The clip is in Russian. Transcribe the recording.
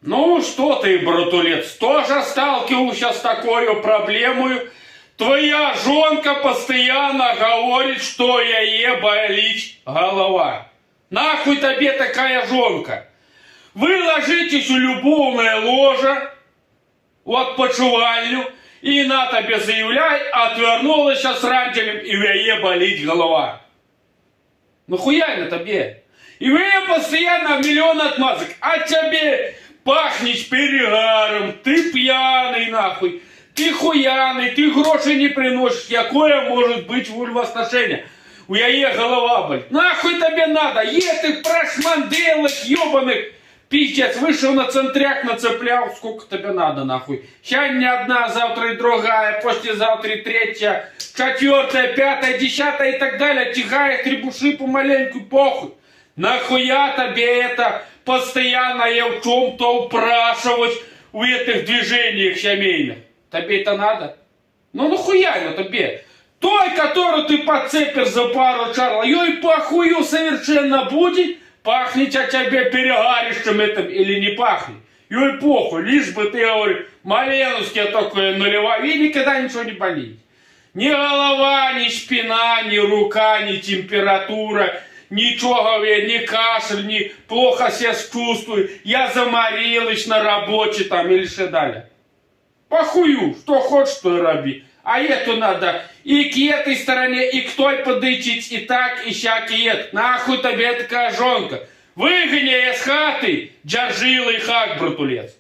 Ну, что ты, братулец, тоже сталкивался с такой проблемой? Твоя жонка постоянно говорит, что ей болит голова. Нахуй тебе такая жонка? Вы ложитесь в любовное ложе, в отпочивальню, и на тебе заявляй, отвернулась с ранчелем, и у ей болит голова. Нахуя на тебе? И вы постоянно миллион отмазок, а тебе пахнешь перегаром, ты пьяный нахуй, ты хуяный, ты гроши не приносишь. Какое может быть вульвосношение? У яе голова болит. Нахуй тебе надо? Ты прошманделок ебаных. Пиздец, вышел на центряк, нацеплял, сколько тебе надо нахуй. Сегодня одна, завтра и другая, послезавтра и третья, четвертая, пятая, десятая и так далее. Тихая, требуши помаленьку, похуй. Нахуя тебе это постоянно в чем-то упрашивать в этих движениях семейных? Тебе это надо? Ну нахуя на тебе? Той, которую ты подцепишь за пару чарла, ей похую совершенно будет, пахнет от тебя перегарищем этим или не пахнет. Ей похуй, лишь бы ты, говоришь, маленовский такой нулевой, и никогда ничего не болит. Ни голова, ни спина, ни рука, ни температура, ничего, ни кашель, ни плохо себя чувствую, я заморилась на работе там или что далее. Похую, что хочешь, то и роби. А эту надо и к этой стороне, и к той подычить, и так, и сяк, и это. Нахуй тебе такая жонка. Выгони из хаты, джаржилый хак, братулец.